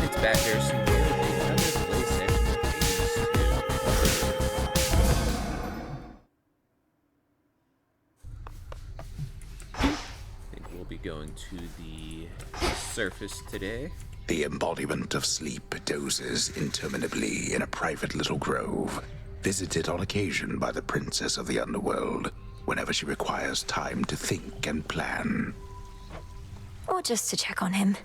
It's Bat Harrison here with another play session of Hades 2. I think we'll be going to the surface today. The embodiment of sleep dozes interminably in a private little grove, visited on occasion by the princess of the underworld, whenever she requires time to think and plan. Or just to check on him.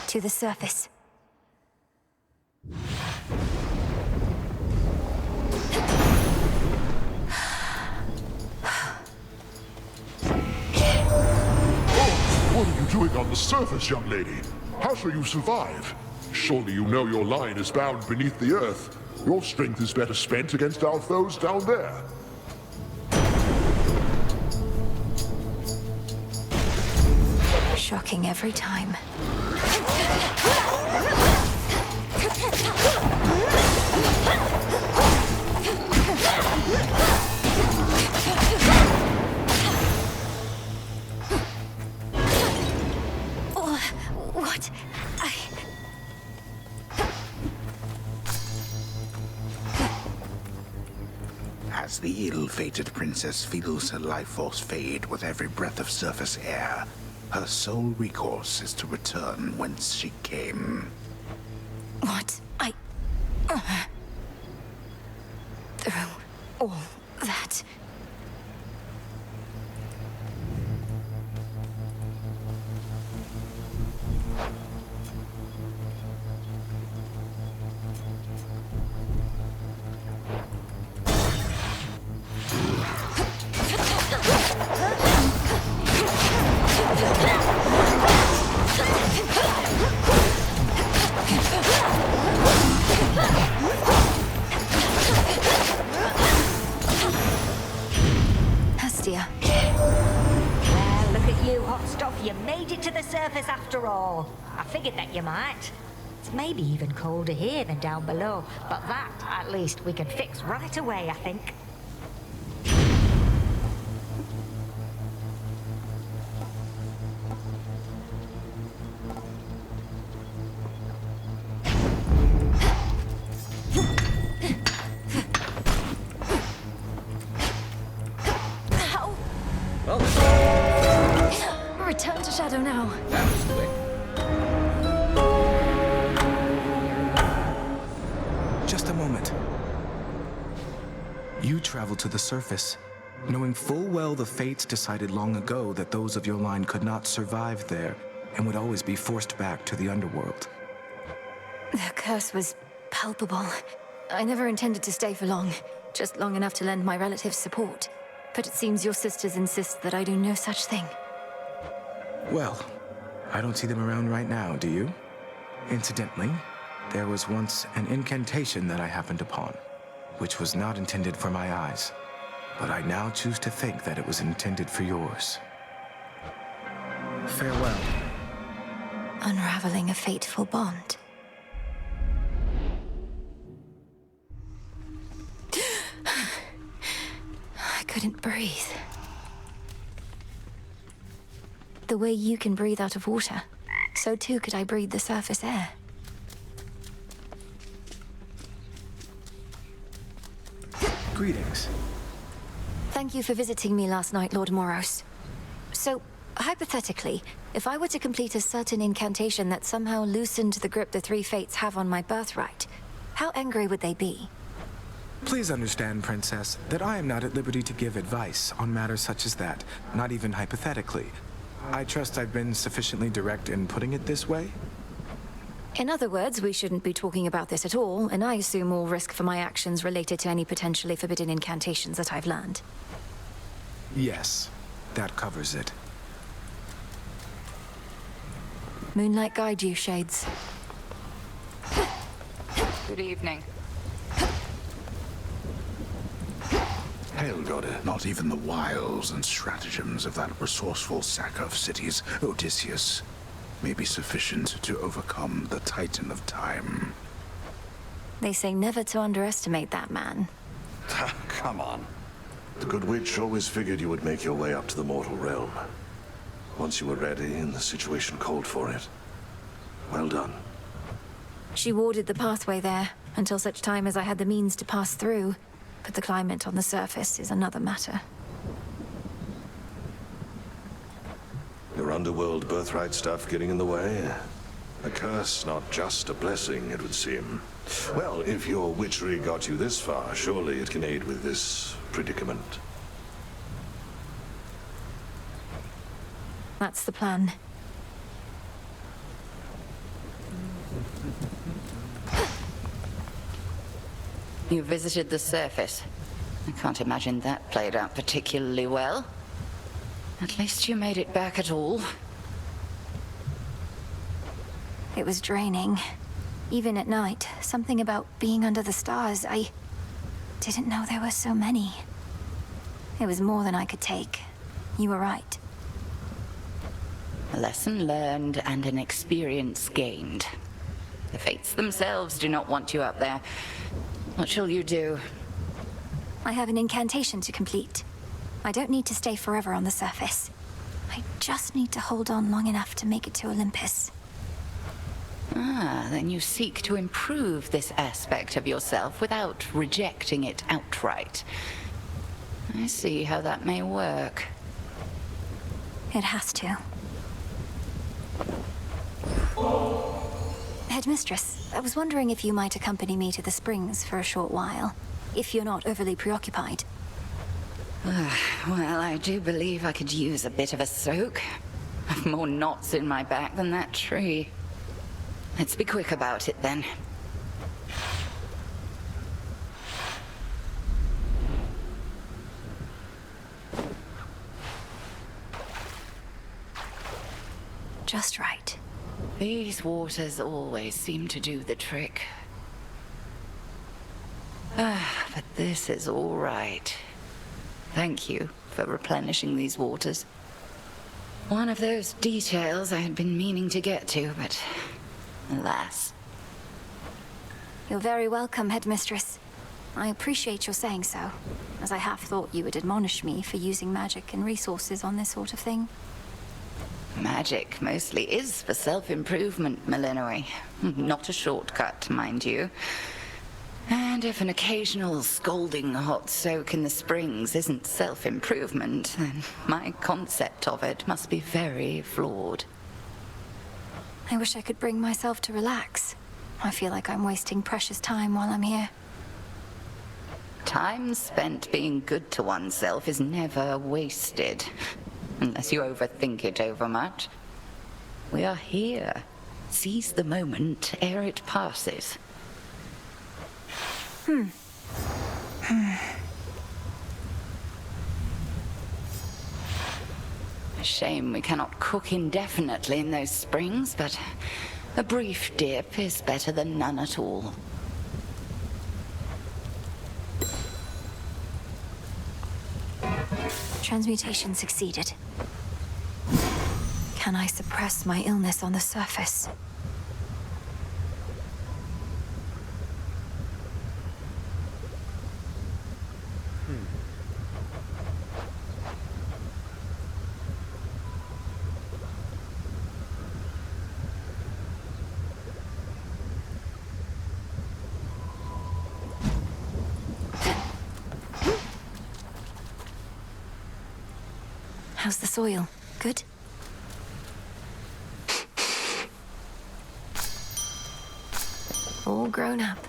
To the surface. What are you doing on the surface, young lady? How shall you survive? Surely you know your line is bound beneath the earth. Your strength is better spent against our foes down there. Shocking every time. What? As the ill-fated princess feels her life force fade with every breath of surface air, her sole recourse is to return whence she came. What? Through all that. Hestia. Well, look at you, hot stuff. You made it to the surface after all. I figured that you might. It's maybe even colder here than down below, but that, at least, we can fix right away, I think. Well, Return to Shadow now. that was quick. Just a moment. You traveled to the surface, knowing full well the fates decided long ago that those of your line could not survive there and would always be forced back to the underworld. The curse was palpable. I never intended to stay for long, just long enough to lend my relatives support. But it seems your sisters insist that I do no such thing. Well, I don't see them around right now, do you? Incidentally, there was once an incantation that I happened upon, which was not intended for my eyes, but I now choose to think that it was intended for yours. Farewell. Unraveling a fateful bond. I couldn't breathe. The way you can breathe out of water, so too could I breathe the surface air. Greetings. Thank you for visiting me last night, Lord Moros. So, hypothetically, if I were to complete a certain incantation that somehow loosened the grip the three fates have on my birthright, how angry would they be? Please understand, Princess, that I am not at liberty to give advice on matters such as that, not even hypothetically. I trust I've been sufficiently direct in putting it this way? In other words, we shouldn't be talking about this at all, and I assume all risk for my actions related to any potentially forbidden incantations that I've learned. Yes, that covers it. Moonlight guide you, Shades. Good evening. Hail, God, not even the wiles and stratagems of that resourceful sacker of cities, Odysseus, may be sufficient to overcome the Titan of Time. They say never to underestimate that man. Come on. The Good Witch always figured you would make your way up to the mortal realm. Once you were ready and the situation called for it. Well done. She warded the pathway there, until such time as I had the means to pass through. But the climate on the surface is another matter. Your underworld birthright stuff getting in the way? A curse, not just a blessing, it would seem. Well, if your witchery got you this far, surely it can aid with this predicament. That's the plan. You visited the surface. I can't imagine that played out particularly well. At least you made it back at all. It was draining. Even at night, something about being under the stars, I didn't know there were so many. It was more than I could take. You were right. A lesson learned and an experience gained. The fates themselves do not want you up there. What shall you do? I have an incantation to complete. I don't need to stay forever on the surface. I just need to hold on long enough to make it to Olympus. Ah, then you seek to improve this aspect of yourself without rejecting it outright. I see how that may work. It has to. Headmistress, I was wondering if you might accompany me to the springs for a short while, if you're not overly preoccupied. Well, I do believe I could use a bit of a soak. I've more knots in my back than that tree. Let's be quick about it, then. Just right. These waters always seem to do the trick. But this is all right. Thank you for replenishing these waters. One of those details I had been meaning to get to, but alas. You're very welcome, Headmistress. I appreciate your saying so, as I half thought you would admonish me for using magic and resources on this sort of thing. Magic mostly is for self-improvement, Malinois. Not a shortcut, mind you. And if an occasional scalding hot soak in the springs isn't self-improvement, then my concept of it must be very flawed. I wish I could bring myself to relax. I feel like I'm wasting precious time while I'm here. Time spent being good to oneself is never wasted. Unless you overthink it overmuch. We are here. Seize the moment ere it passes. A shame we cannot cook indefinitely in those springs, but a brief dip is better than none at all. Transmutation succeeded. Can I suppress my illness on the surface? How's the soil? Good? All grown up.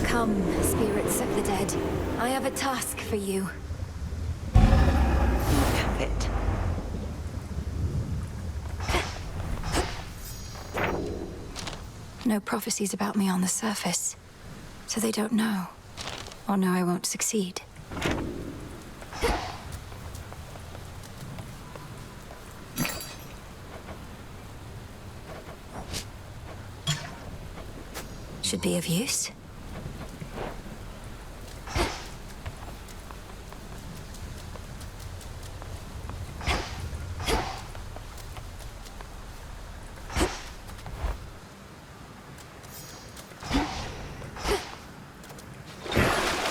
Come, spirits of the dead. I have a task for you. Have it. No prophecies about me on the surface. So they don't know. Or know I won't succeed. Should be of use.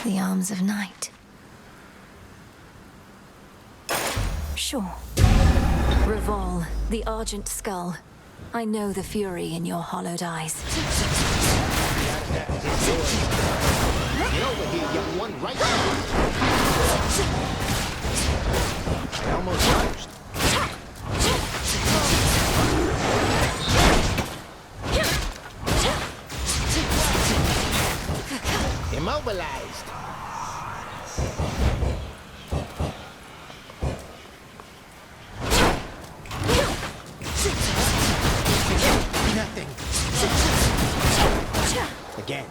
The arms of night. Sure. Revol, the Argent Skull. I know the fury in your hollowed eyes. Get over here, young one, right now. I almost dodged. Immobilized. Nothing. Again.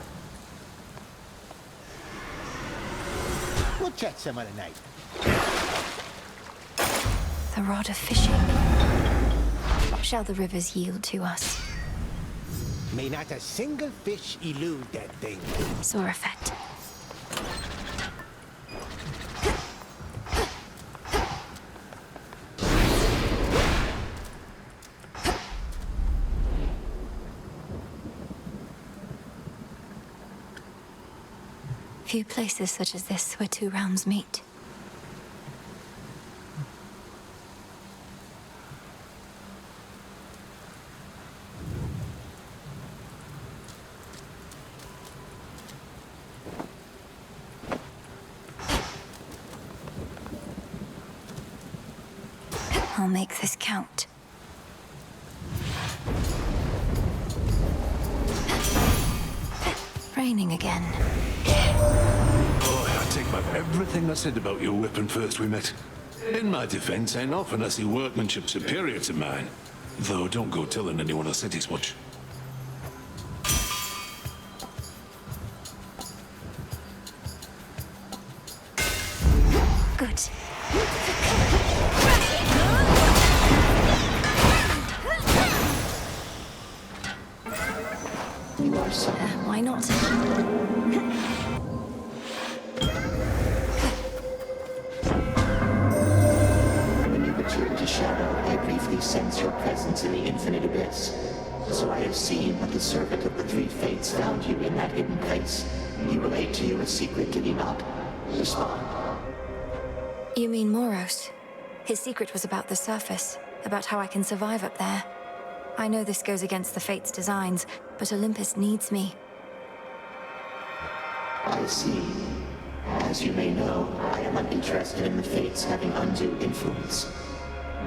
We'll chat some other night. The rod of fishing. Shall the rivers yield to us? May not a single fish elude that thing. Sorafet. Few places such as this where two realms meet. I'll make this count. Raining again. Oh, I take back everything I said about your weapon first we met. In my defense, and often I see workmanship superior to mine. Though don't go telling anyone I said as much. Good. Why not? When you return to Shadow, I briefly sense your presence in the infinite abyss. So I have seen that the servant of the three fates found you in that hidden place. He relayed to you a secret, did he not? Respond. You mean Moros? His secret was about the surface, about how I can survive up there. I know this goes against the Fates' designs, but Olympus needs me. I see. As you may know, I am uninterested in the Fates having undue influence.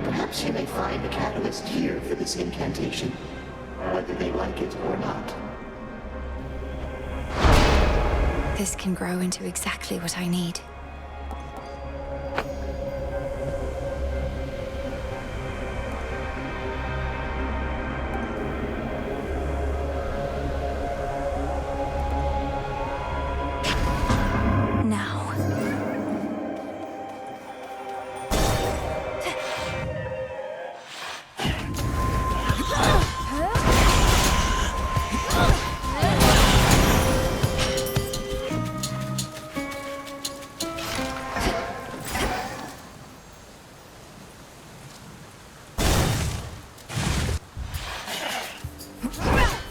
Perhaps you may find a catalyst here for this incantation, whether they like it or not. This can grow into exactly what I need.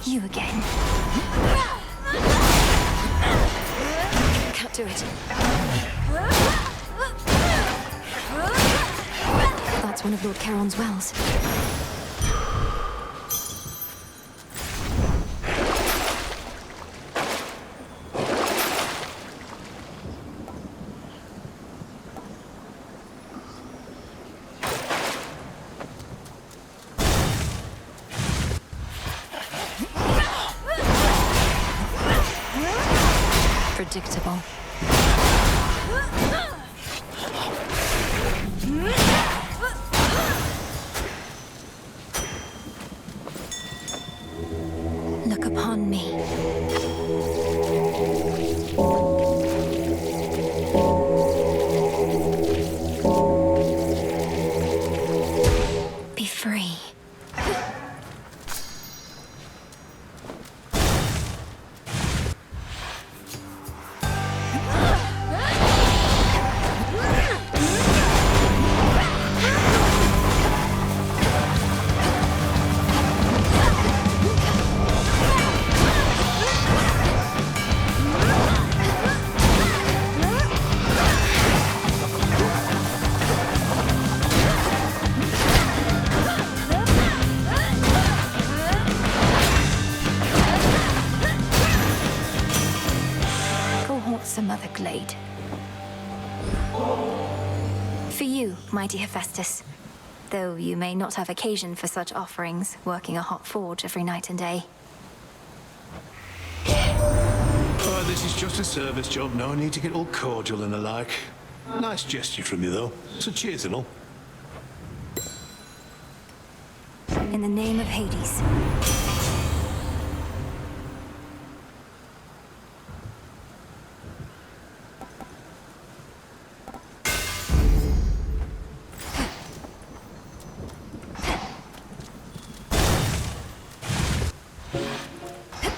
You again. Can't do it. That's one of Lord Charon's wells. Predictable. Look upon me. Be free. Some other glade. For you, mighty Hephaestus. Though you may not have occasion for such offerings, working a hot forge every night and day. Oh, this is just a service job. No need to get all cordial and the like. Nice gesture from you, though. So cheers and all. In the name of Hades.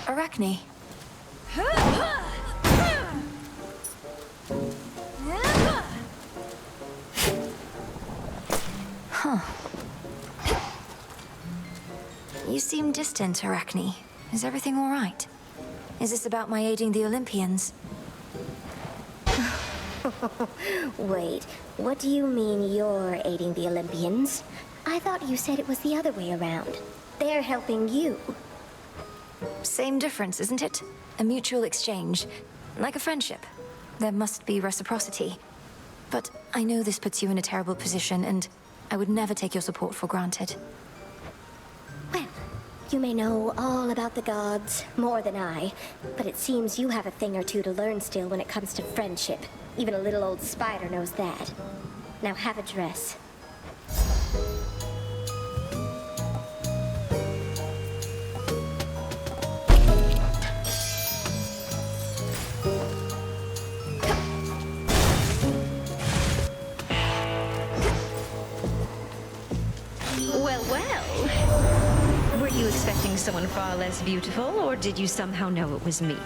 Arachne. Huh. You seem distant, Arachne. Is everything all right? Is this about my aiding the Olympians? Wait, what do you mean you're aiding the Olympians? I thought you said it was the other way around. They're helping you. Same difference, isn't it? A mutual exchange. Like a friendship. There must be reciprocity. But I know this puts you in a terrible position, and I would never take your support for granted. Well, you may know all about the gods, more than I, but it seems you have a thing or two to learn still when it comes to friendship. Even a little old spider knows that. Now have a dress. Well. Were you expecting someone far less beautiful, or did you somehow know it was me?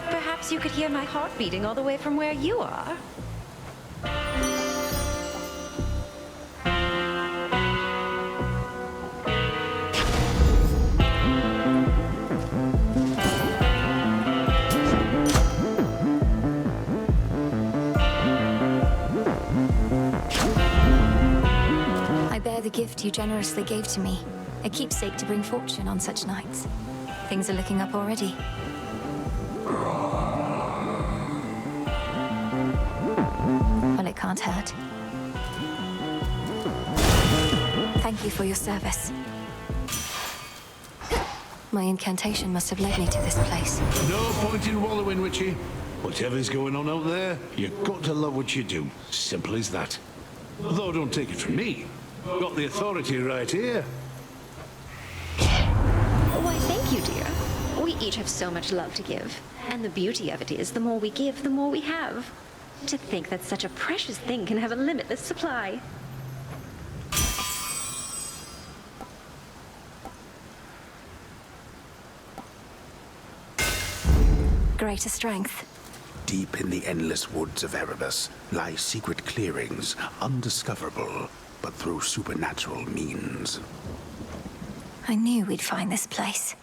Perhaps you could hear my heart beating all the way from where you are. The gift you generously gave to me. A keepsake to bring fortune on such nights. Things are looking up already. Well, it can't hurt. Thank you for your service. My incantation must have led me to this place. No point in wallowing, Witchy. Whatever's going on out there, you've got to love what you do. Simple as that. Though don't take it from me. Got the authority right here. Why, thank you, dear. We each have so much love to give. And the beauty of it is, the more we give, the more we have. To think that such a precious thing can have a limitless supply. Greater strength. Deep in the endless woods of Erebus lie secret clearings, undiscoverable, but through supernatural means. I knew we'd find this place.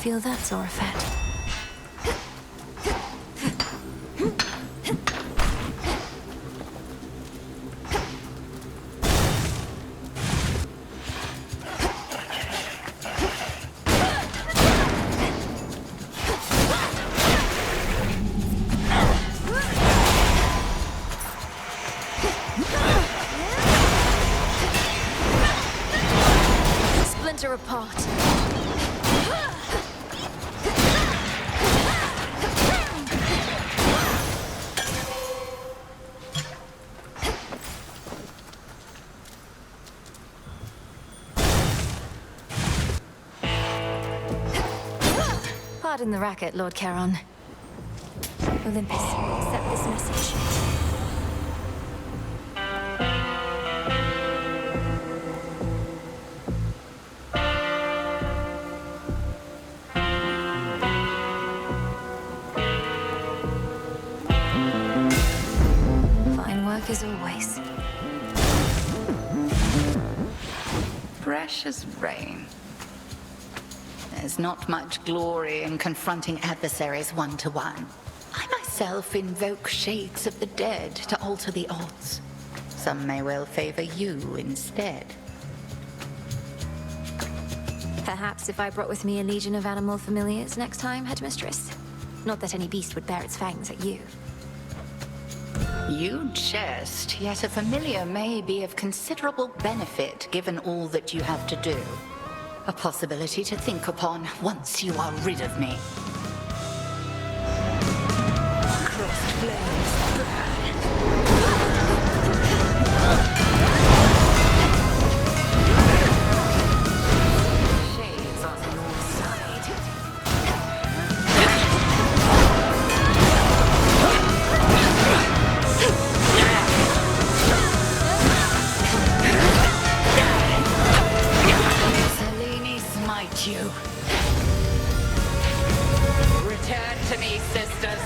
feel that, Zorafat? Splinter apart. Pardon the racket, Lord Charon. Olympus, accept this message. Fine work as always. Precious rain. There's not much glory in confronting adversaries one-to-one. I myself invoke shades of the dead to alter the odds. Some may well favor you instead. Perhaps if I brought with me a legion of animal familiars next time, Headmistress. Not that any beast would bear its fangs at you. You jest, yet a familiar may be of considerable benefit given all that you have to do. A possibility to think upon once you are rid of me. Crossed flames Shades on your side. Selene, smite you. Return to me, sisters.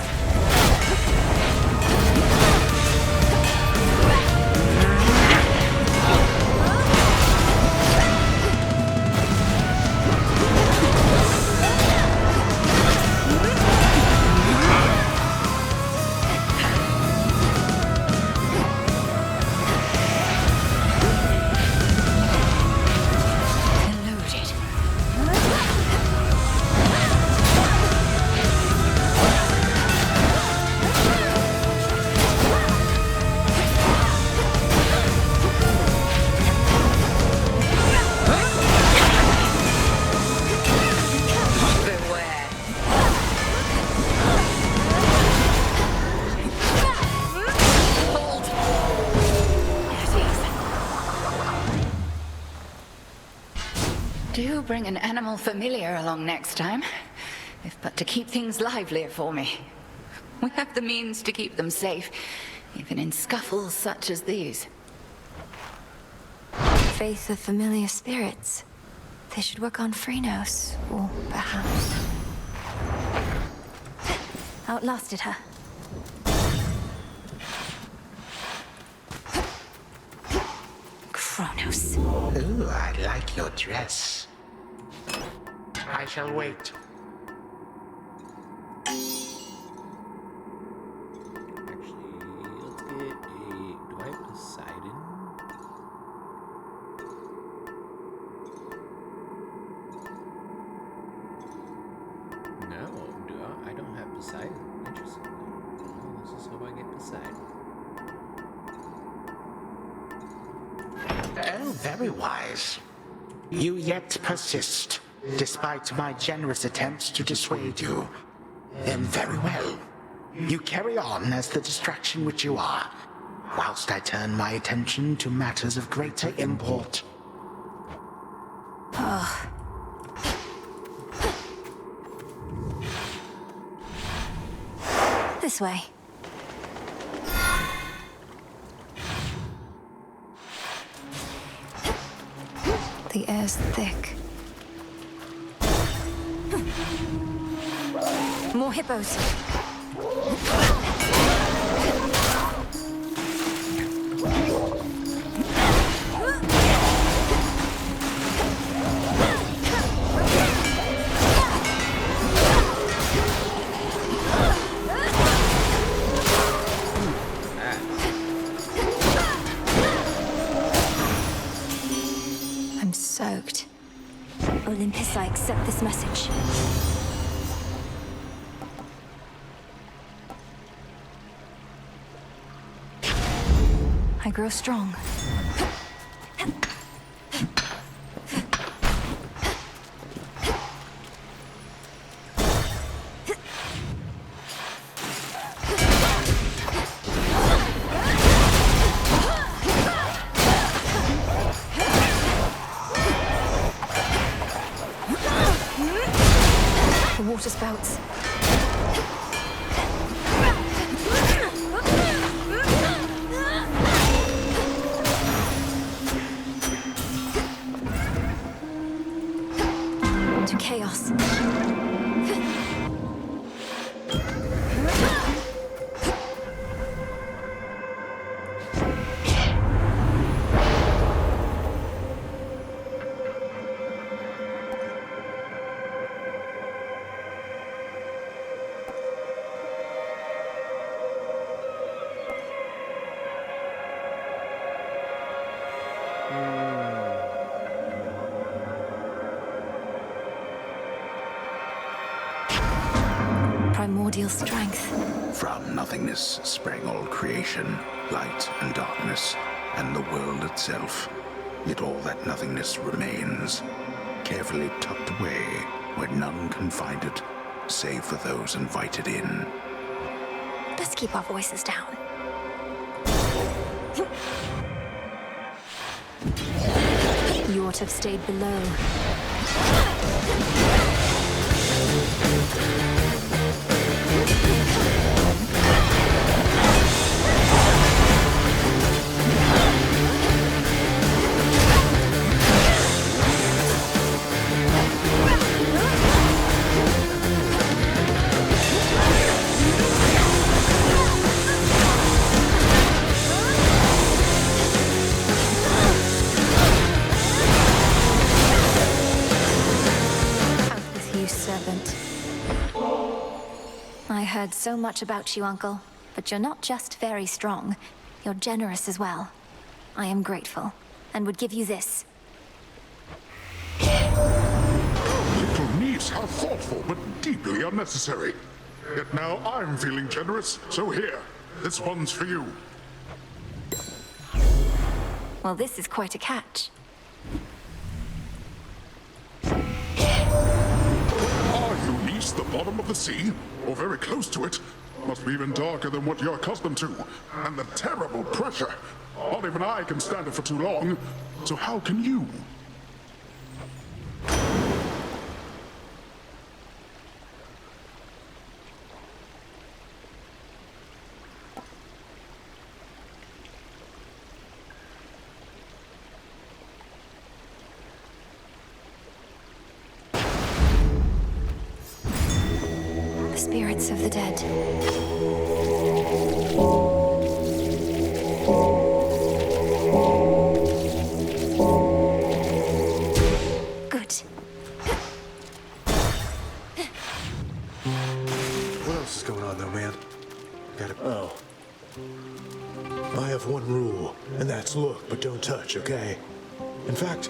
Do bring an animal familiar along next time, if but to keep things livelier for me. We have the means to keep them safe, even in scuffles such as these. Faith of familiar spirits. They should work on Phrynos, or perhaps... outlasted her. Kronos. Ooh, I like your dress. I shall wait. Do I have Poseidon? No, I don't have Poseidon. Interesting. Well, let's just hope I get Poseidon. Oh, very wise. You yet persist, despite my generous attempts to dissuade you. Then very well. You carry on as the distraction which you are, whilst I turn my attention to matters of greater import. Oh. This way. The air's thick. More hippos. accept this message. I grow strong. The water spouts. To chaos. Primordial strength. From nothingness sprang all creation, light and darkness, and the world itself. Yet all that nothingness remains, carefully tucked away where none can find it, save for those invited in. Let's keep our voices down. You ought to have stayed below. I heard so much about you, Uncle. But you're not just very strong. You're generous as well. I am grateful, and would give you this. Little niece, how thoughtful, but deeply unnecessary. Yet now I'm feeling generous, so here, this one's for you. Well, this is quite a catch. Are you, niece, the bottom of the sea? Or very close to it? Must be even darker than what you're accustomed to. And the terrible pressure. Not even I can stand it for too long. So how can you? Spirits of the dead. Good. What else is going on, though, man? Oh. I have one rule, and that's look, but don't touch, okay? In fact,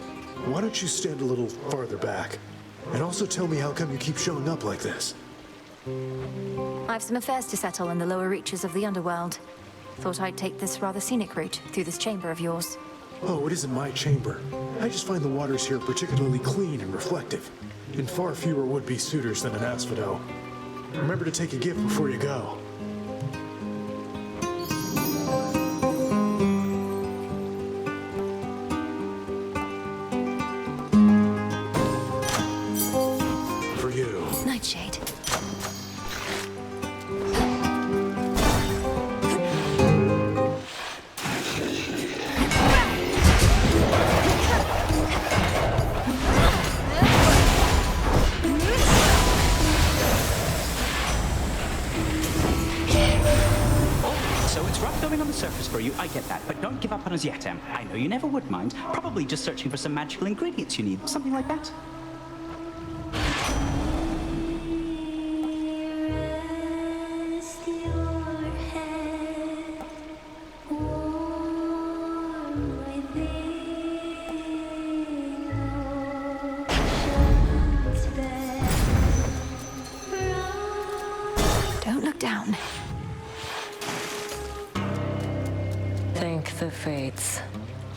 why don't you stand a little farther back? And also tell me how come you keep showing up like this? I've some affairs to settle in the lower reaches of the underworld. Thought I'd take this rather scenic route through this chamber of yours. Oh, it isn't my chamber. I just find the waters here particularly clean and reflective, and far fewer would-be suitors than an asphodel. Remember to take a gift before you go. For you. Nightshade. Surface for you, I get that, but don't give up on us yet, Em. I know you never would mind. Probably just searching for some magical ingredients you need, something like that. Don't look down. Thank the fates.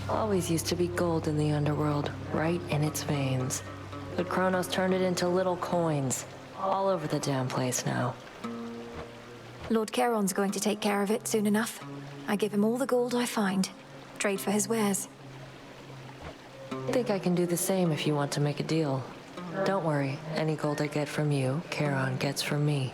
Always used to be gold in the underworld, right in its veins. But Kronos turned it into little coins. All over the damn place now. Lord Charon's going to take care of it soon enough. I give him all the gold I find. Trade for his wares. Think I can do the same if you want to make a deal. Don't worry, any gold I get from you, Charon gets from me.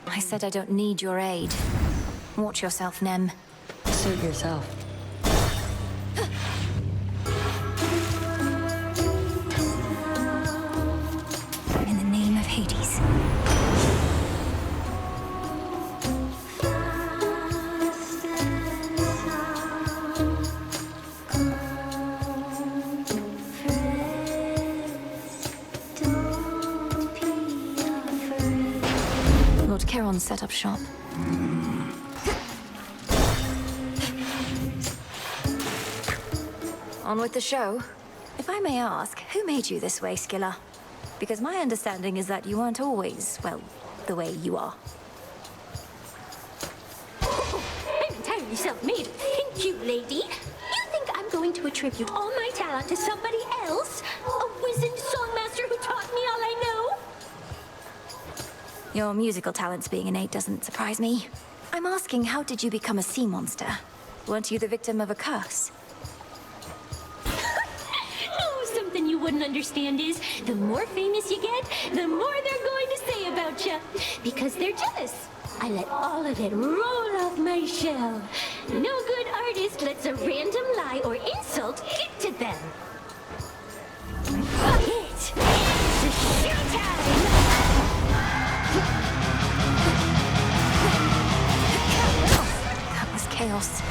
I said I don't need your aid. Watch yourself, Nem. Suit yourself. In the name of Hades. Lord Charon set up shop. On with the show. If I may ask, who made you this way, Scylla? Because my understanding is that you aren't always, well, the way you are. I'm entirely self-made. Thank you, lady. You think I'm going to attribute all my talent to somebody else? A wizened songmaster who taught me all I know? Your musical talents being innate doesn't surprise me. I'm asking, how did you become a sea monster? Weren't you the victim of a curse? Oh, something you wouldn't understand is, the more famous you get, the more they're going to say about you. Because they're jealous. I let all of it roll off my shell. No good artist lets a random lie or insult get to them. It's showtime! That was chaos.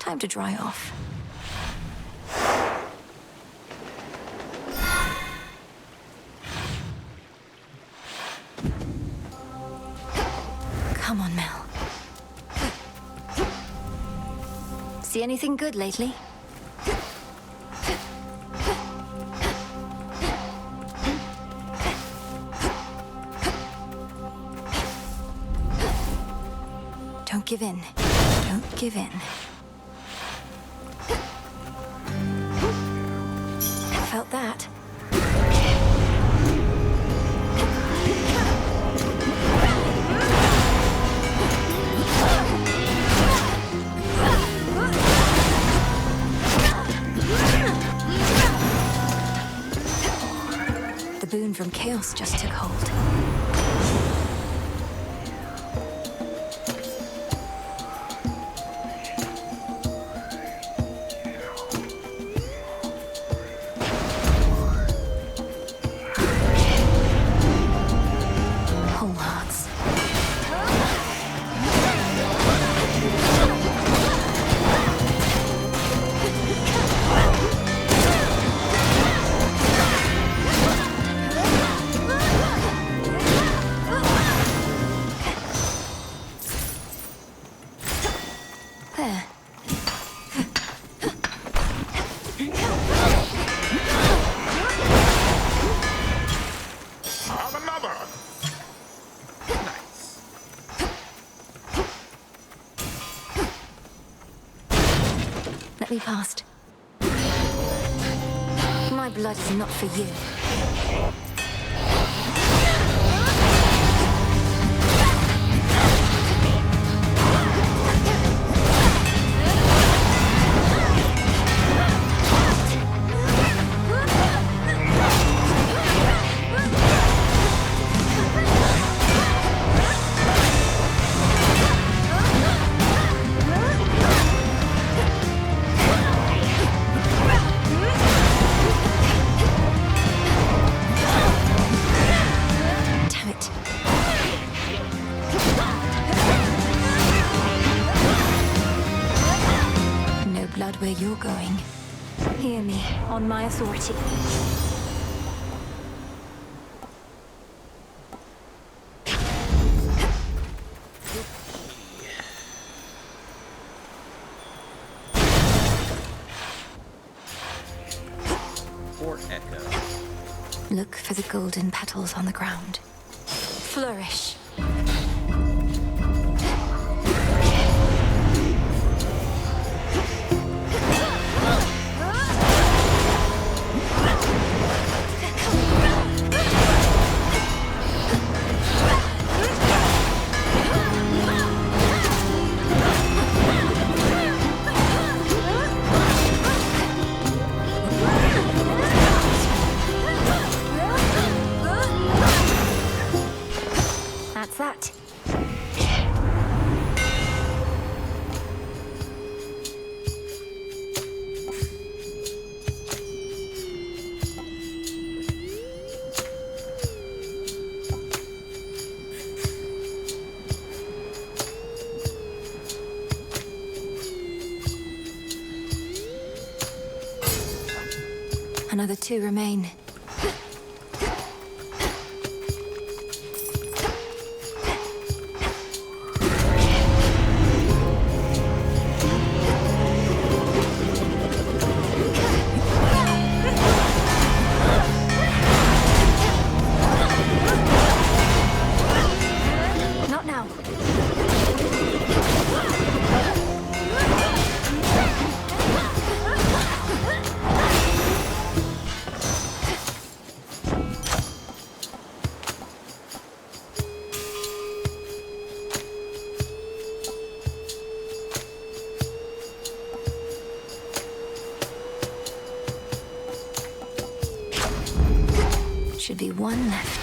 Time to dry off. Come on, Mel. See anything good lately? Don't give in. Don't give in. Felt that. The boon from Chaos just took hold. Whole hearts. There. Have another! Nice. Let me past. My blood is not for you. Damn it. No blood where you're going. Hear me, on my authority. Or Echo. Look for the golden petals on the ground. Flourish. That's that. Another 2 remain. Not now. Should be 1 left.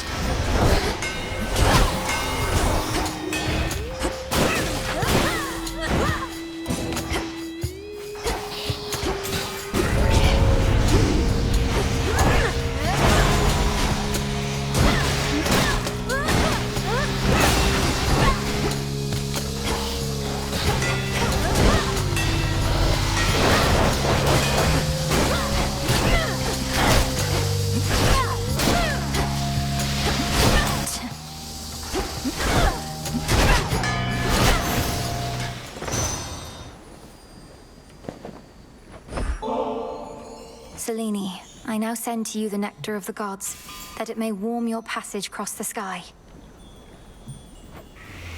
Selene, I now send to you the nectar of the gods, that it may warm your passage across the sky.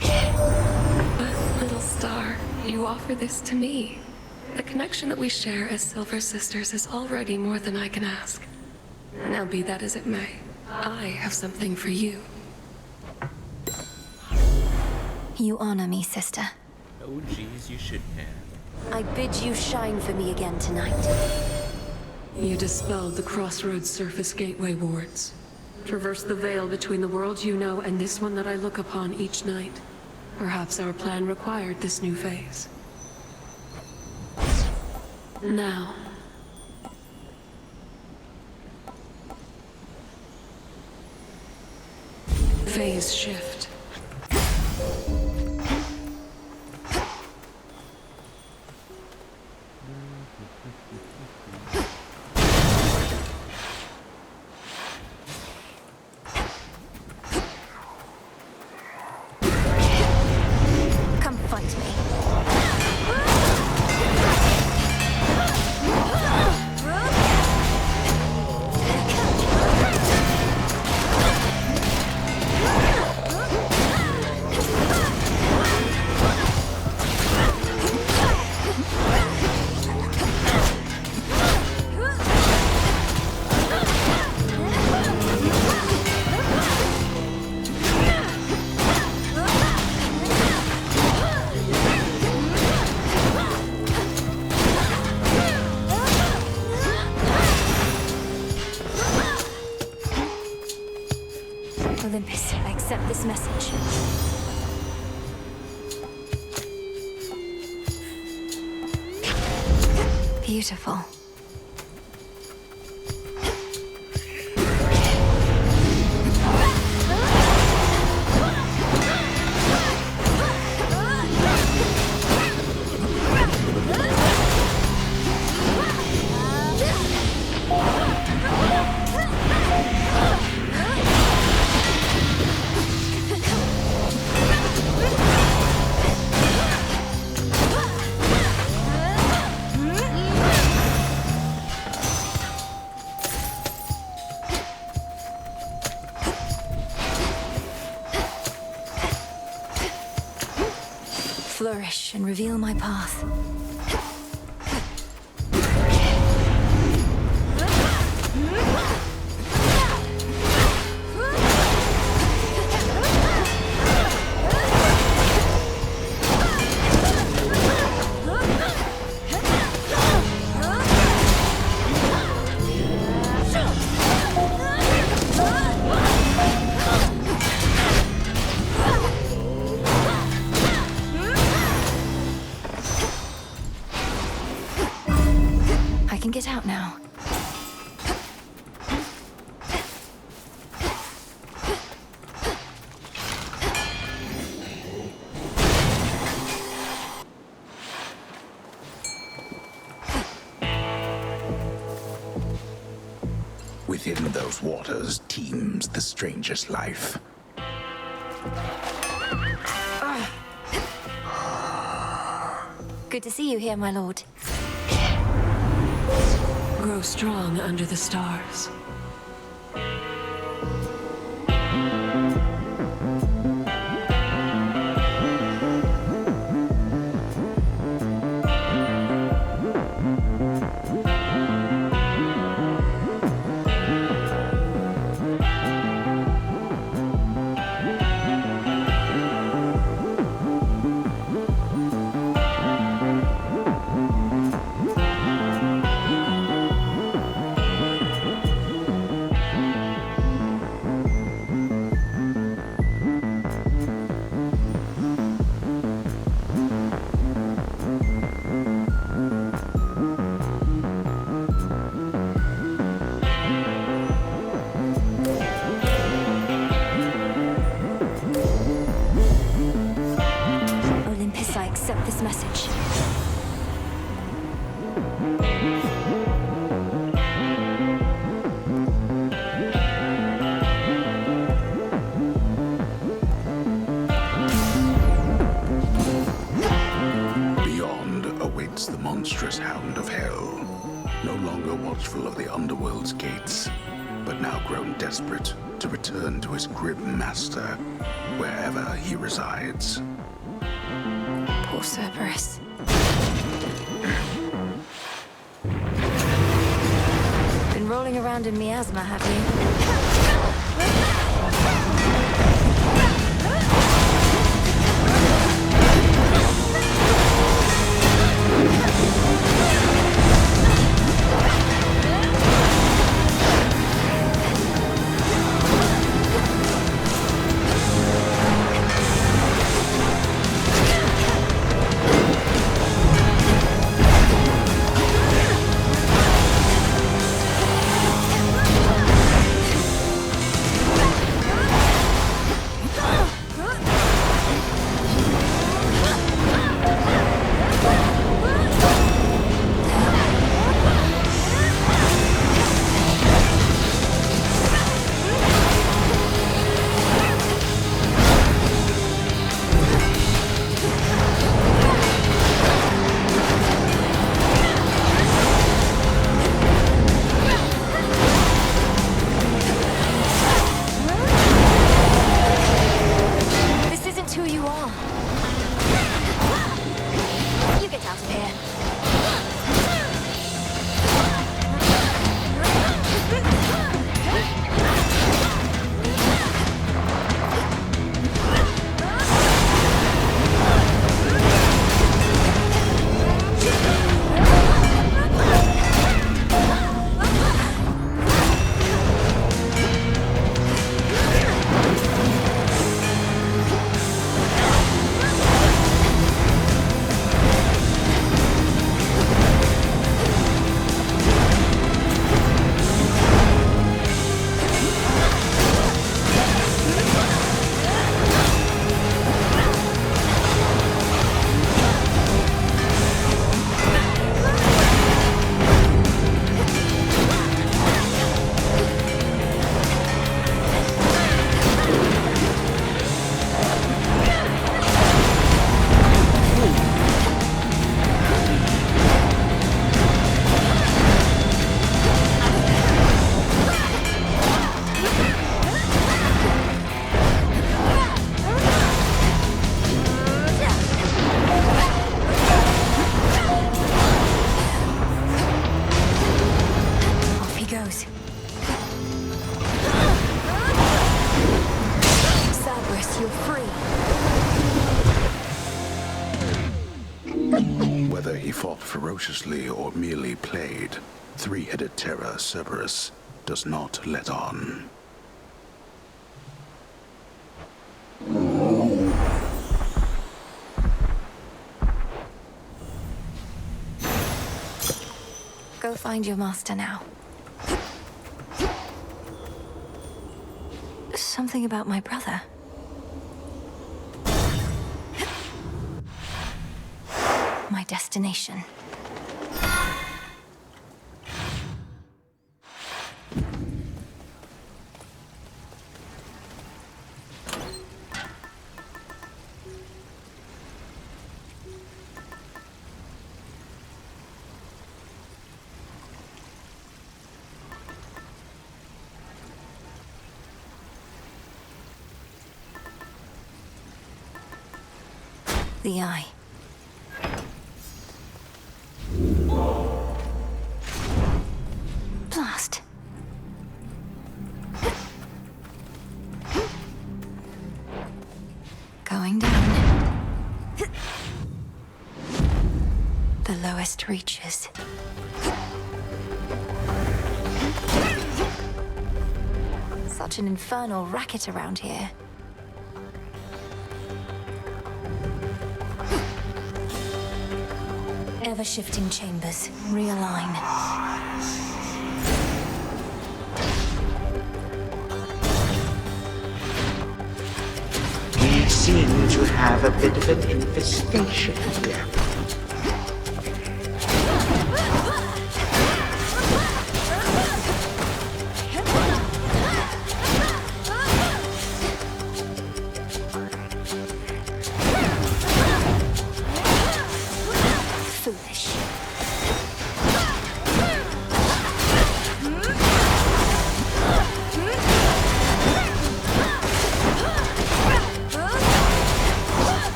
But, little star, you offer this to me. The connection that we share as Silver Sisters is already more than I can ask. Now be that as it may, I have something for you. You honor me, sister. Oh, geez, you shouldn't have. I bid you shine for me again tonight. You dispelled the Crossroads Surface Gateway wards. Traversed the veil between the world you know and this one that I look upon each night. Perhaps our plan required this new phase. Now, phase shift. Come fight me. Olympus, I accept this message. Beautiful. Flourish and reveal my path. I can get out now. Within those waters teems the strangest life. Good to see you here, my lord. Grow strong under the stars. Olympus, I accept this message. Beyond awaits the monstrous hound of hell. no longer watchful of the underworld's gates, but now grown desperate to return to his grim master, wherever he resides. Poor Cerberus. Been rolling around in miasma, have you? Whether he fought ferociously or merely played, three-headed terror Cerberus does not let on. Go find your master now. Something about my brother. My destination. The eye. Blast. Going down. The lowest reaches. Such an infernal racket around here. Ever-shifting chambers. Realign. We seem to have a bit of an infestation here. Foolish.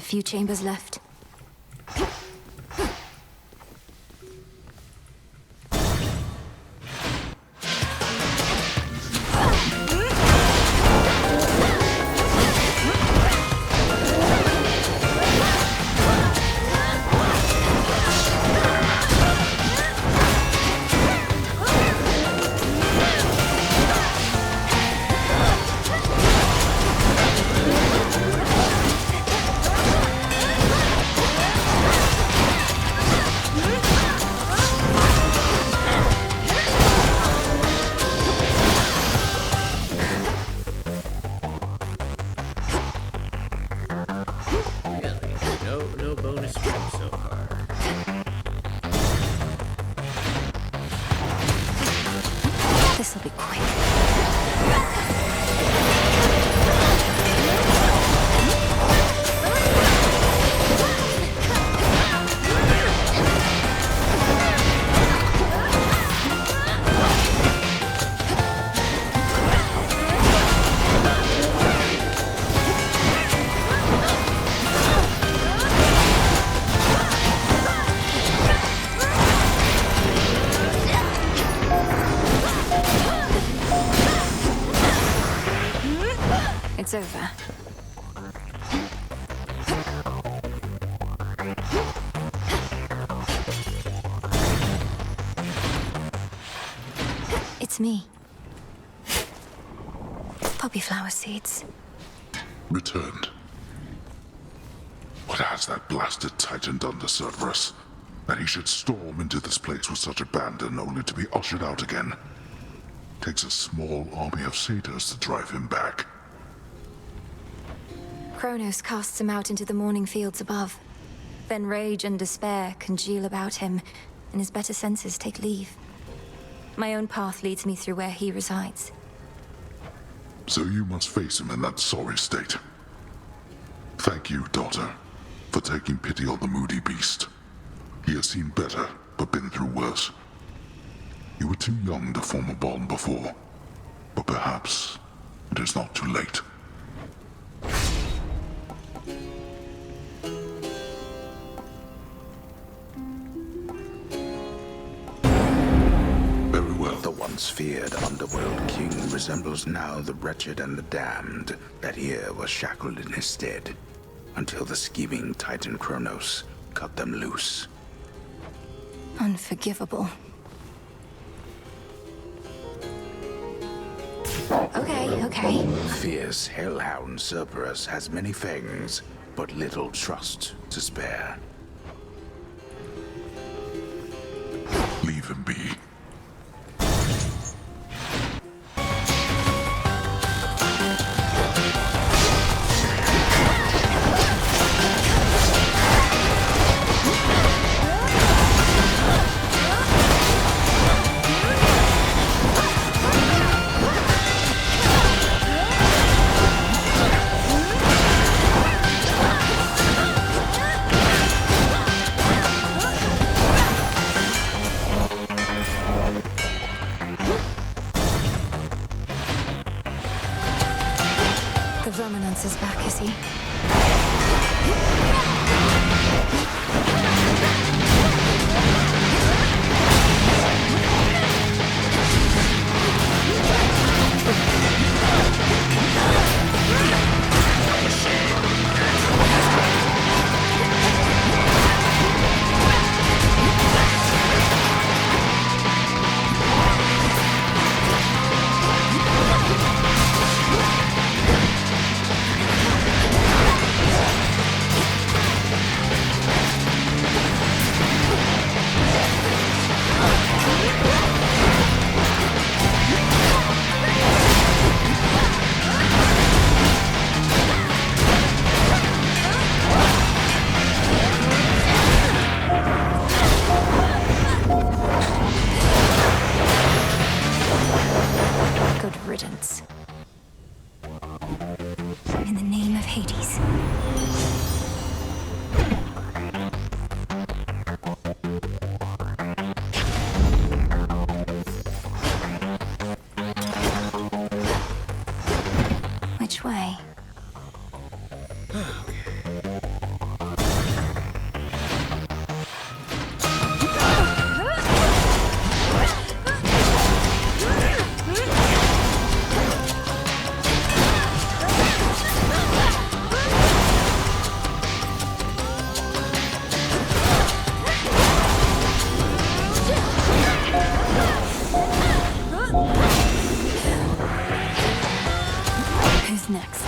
few chambers left. No bonus room so far. This'll be quick. It's over. It's me. Poppy flower seeds. Returned. What has that blasted Titan done to Cerberus? That he should storm into this place with such abandon only to be ushered out again. Takes a small army of satyrs to drive him back. Kronos casts him out into the morning fields above. Then rage and despair congeal about him, and his better senses take leave. My own path leads me through where he resides. So you must face him in that sorry state. Thank you, daughter, for taking pity on the moody beast. He has seen better, but been through worse. You were too young to form a bond before, but perhaps it is not too late. Very well. The once feared underworld king resembles now the wretched and the damned that here was shackled in his stead, until the scheming Titan Kronos cut them loose. Unforgivable. Okay. Fierce hellhound Cerberus has many fangs, but little trust to spare. Leave him be. The Verminance is back, is he? What's next?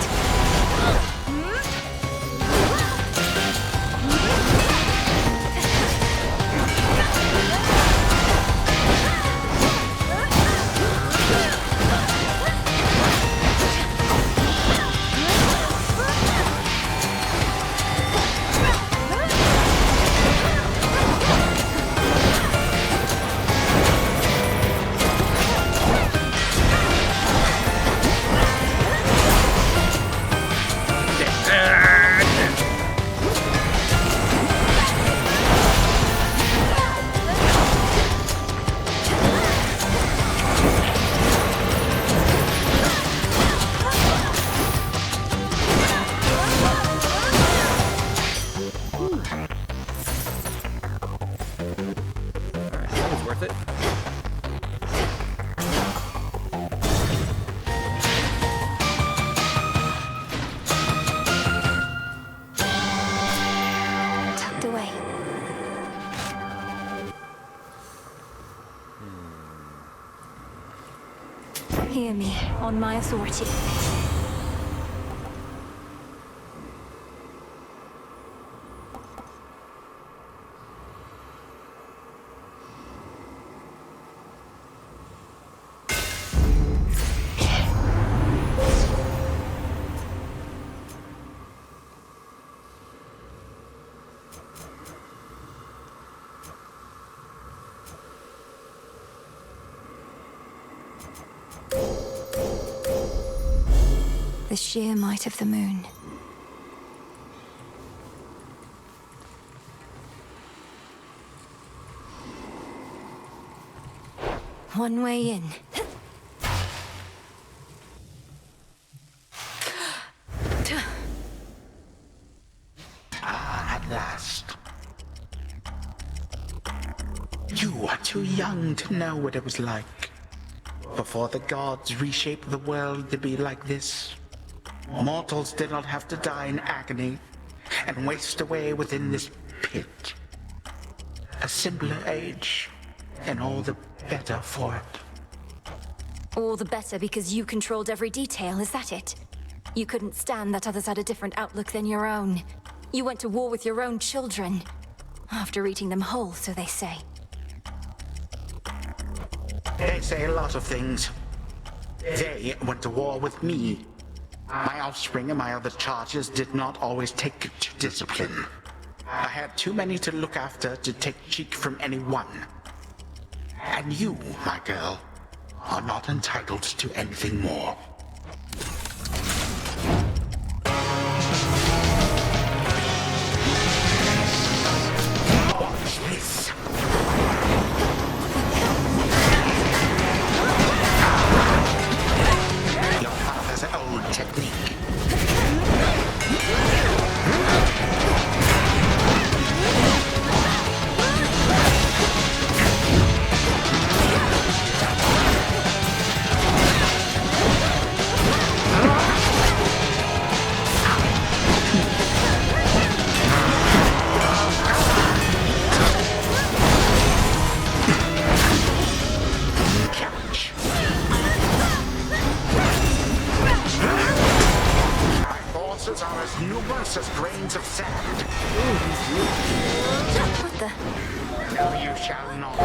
That was worth it. Tucked away. Hear me, on my authority. The sheer might of the moon. One way in. Ah, at last. You are too young to know what it was like. Before the gods reshaped the world to be like this, mortals did not have to die in agony and waste away within this pit. A simpler age, and all the better for it. All the better because you controlled every detail, is that it? You couldn't stand that others had a different outlook than your own. You went to war with your own children. After eating them whole, so they say. They say a lot of things. They went to war with me. My offspring and my other charges did not always take to discipline. I had too many to look after to take cheek from anyone. And you, my girl, are not entitled to anything more. Watch this. Your father's old technique. Are as numerous as grains of sand. What the? No, you shall not.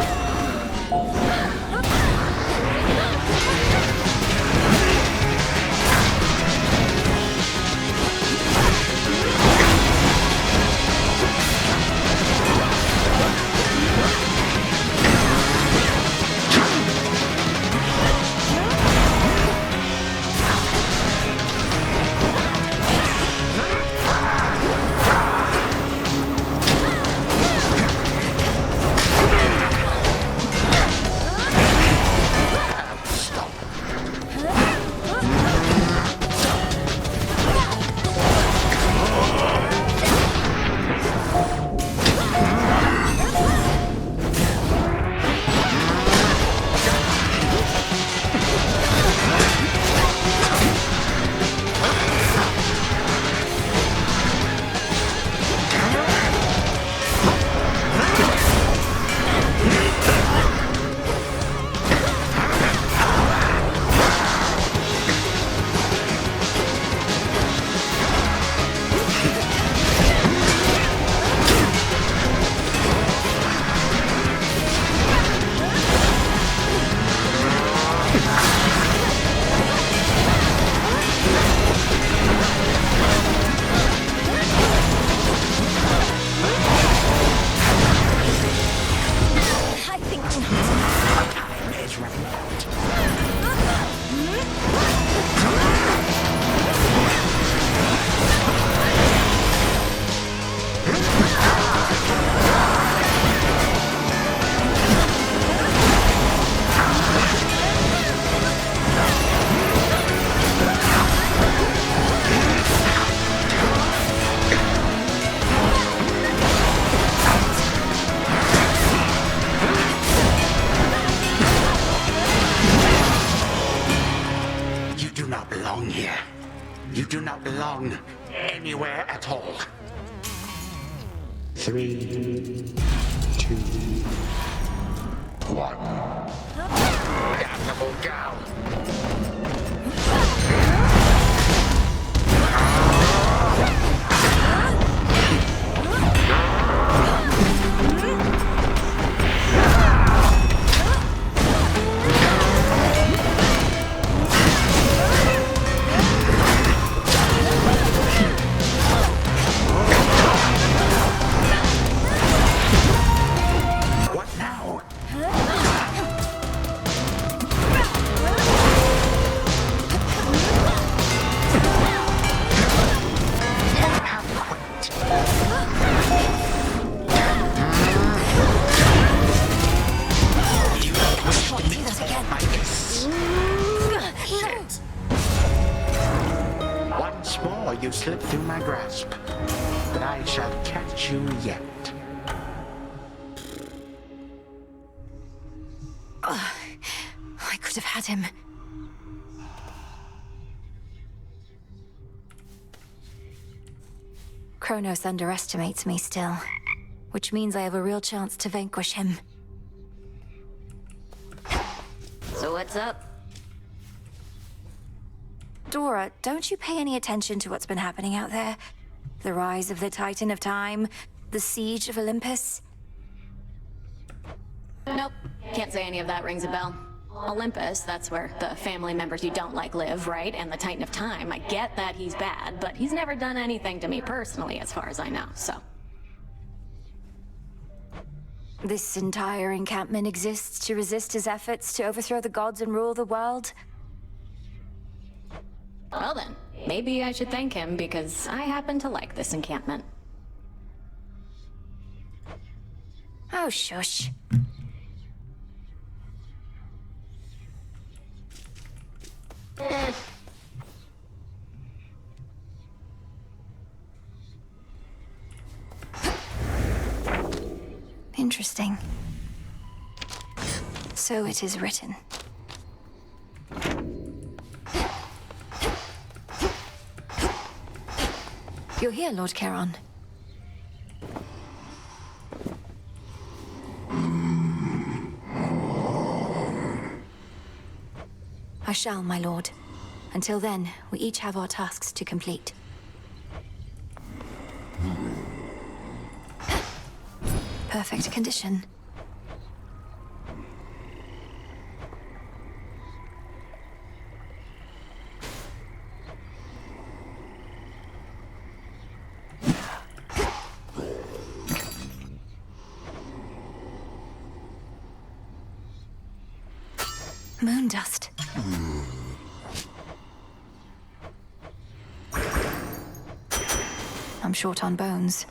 You do not belong anywhere at all. 3, 2, 1. Damnable gal! Once more you slip through my grasp, but I shall catch you yet. I could have had him. Kronos underestimates me still, which means I have a real chance to vanquish him. So what's up? Dora, don't you pay any attention to what's been happening out there? The rise of the Titan of Time, the siege of Olympus? Nope. Can't say any of that rings a bell. Olympus, that's where the family members you don't like live, right? And the Titan of Time, I get that he's bad, but he's never done anything to me personally, as far as I know, so. This entire encampment exists to resist his efforts to overthrow the gods and rule the world? Well then, maybe I should thank him, because I happen to like this encampment. Oh, shush. Interesting. So it is written. You're here, Lord Charon. I shall, my lord. Until then, we each have our tasks to complete. Perfect condition. Moon dust. I'm short on bones.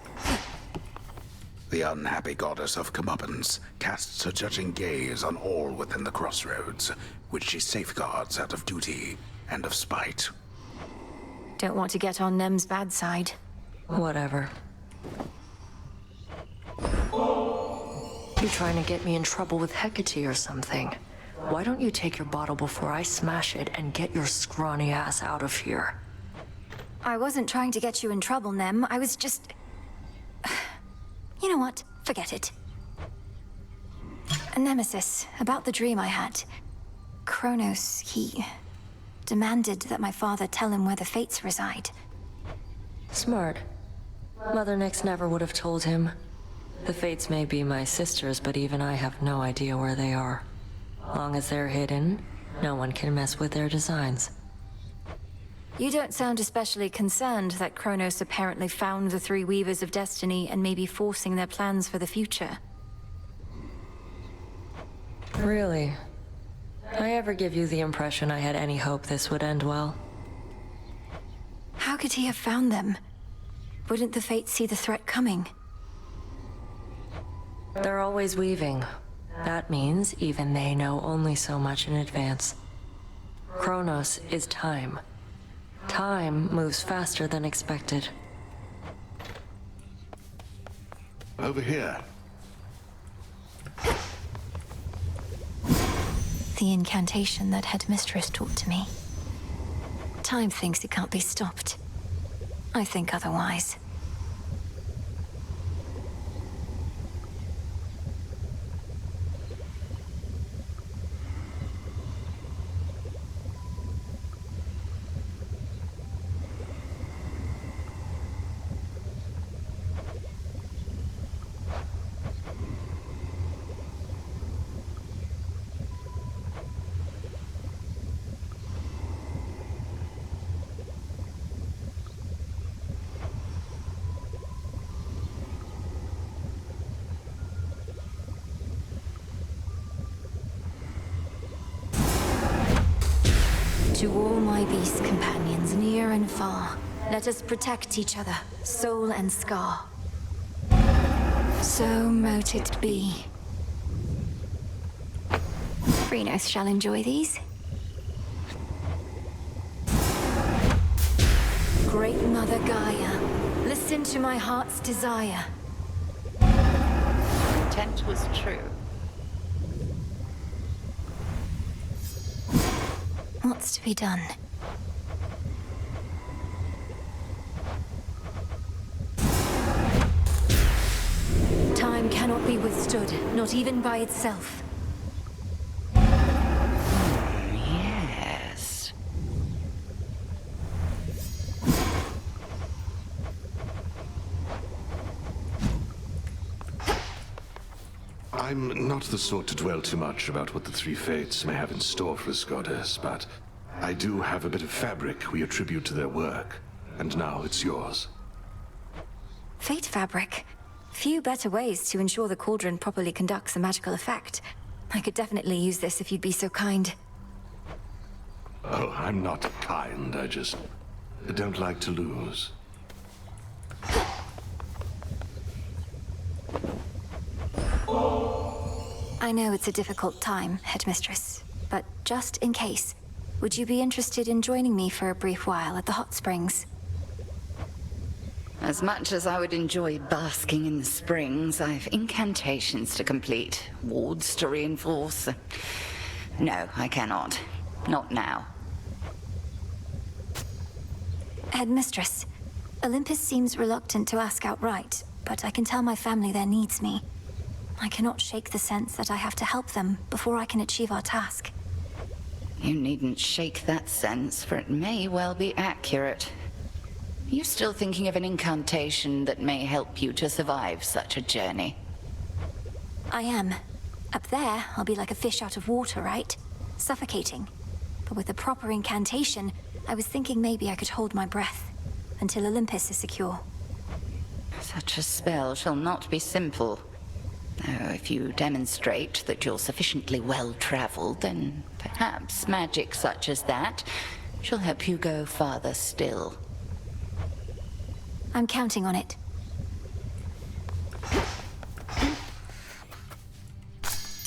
The unhappy goddess of comeuppance casts her judging gaze on all within the crossroads, which she safeguards out of duty and of spite. Don't want to get on Nem's bad side. Whatever. You trying to get me in trouble with Hecate or something? Why don't you take your bottle before I smash it and get your scrawny ass out of here? I wasn't trying to get you in trouble, Nem. I was just... You know what? Forget it. Nemesis, about the dream I had. Kronos, he demanded that my father tell him where the Fates reside. Smart. Mother Nyx never would have told him. The Fates may be my sisters, but even I have no idea where they are. Long as they're hidden, no one can mess with their designs. You don't sound especially concerned that Kronos apparently found the three Weavers of Destiny and may be forcing their plans for the future. Really? I ever give you the impression I had any hope this would end well? How could he have found them? Wouldn't the Fates see the threat coming? They're always weaving. That means even they know only so much in advance. Kronos is time. Time moves faster than expected. Over here. The incantation that Headmistress taught to me. Time thinks it can't be stopped. I think otherwise. To all my beast companions, near and far, let us protect each other, soul and scar. So mote it be. Freenos shall enjoy these. Great Mother Gaia, listen to my heart's desire. Intent was true. What's to be done? Time cannot be withstood, not even by itself. Yes. I'm not the sort to dwell too much about what the Three Fates may have in store for us, Goddess, but I do have a bit of fabric we attribute to their work, and now it's yours. Fate fabric. Few better ways to ensure the cauldron properly conducts a magical effect. I could definitely use this if you'd be so kind. Oh, I'm not kind, I just don't like to lose. I know it's a difficult time, Headmistress, but just in case, would you be interested in joining me for a brief while at the hot springs? As much as I would enjoy basking in the springs, I've incantations to complete, wards to reinforce. No, I cannot. Not now. Headmistress, Olympus seems reluctant to ask outright, but I can tell my family there needs me. I cannot shake the sense that I have to help them before I can achieve our task. You needn't shake that sense, for it may well be accurate. Are you still thinking of an incantation that may help you to survive such a journey? I am. Up there, I'll be like a fish out of water, right? Suffocating. But with a proper incantation, I was thinking maybe I could hold my breath until Olympus is secure. Such a spell shall not be simple. Though if you demonstrate that you're sufficiently well-traveled, then perhaps magic such as that shall help you go farther still. I'm counting on it.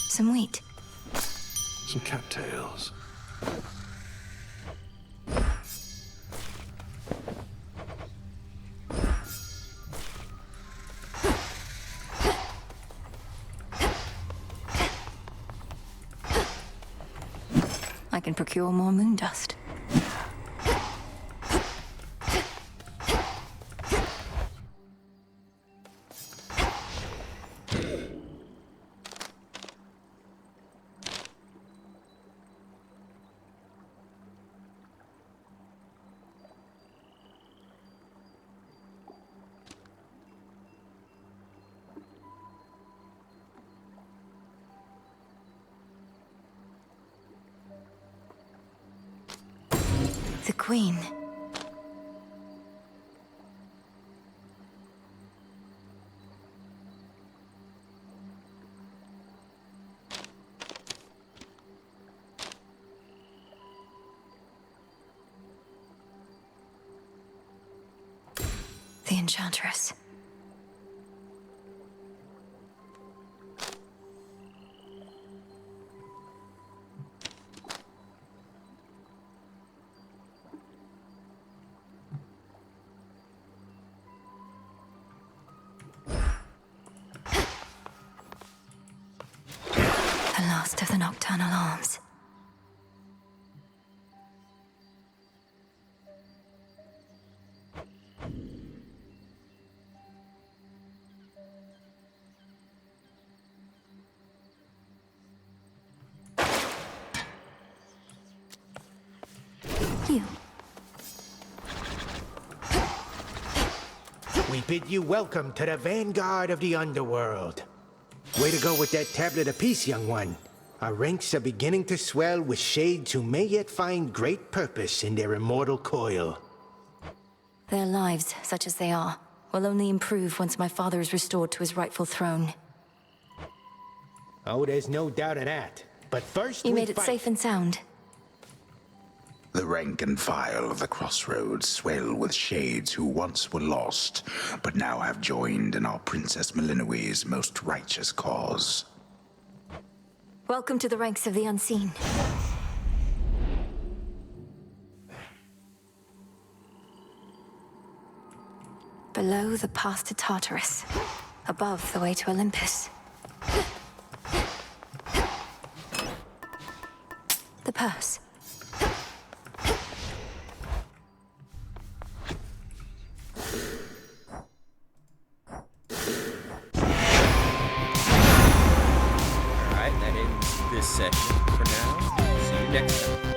Some wheat. Some cattails. I can procure more moon dust. The Queen. The Enchantress. The last of the nocturnal arms. You. We bid you welcome to the vanguard of the underworld. Way to go with that tablet apiece, young one. Our ranks are beginning to swell with shades who may yet find great purpose in their immortal coil. Their lives, such as they are, will only improve once my father is restored to his rightful throne. Oh, there's no doubt of that. But first You we made it fight. safe and sound. The rank and file of the Crossroads swell with shades who once were lost, but now have joined in our Princess Melinoe's most righteous cause. Welcome to the ranks of the unseen. Below, the path to Tartarus. Above, the way to Olympus. The purse. Alright, that ends this session for now. See you next time.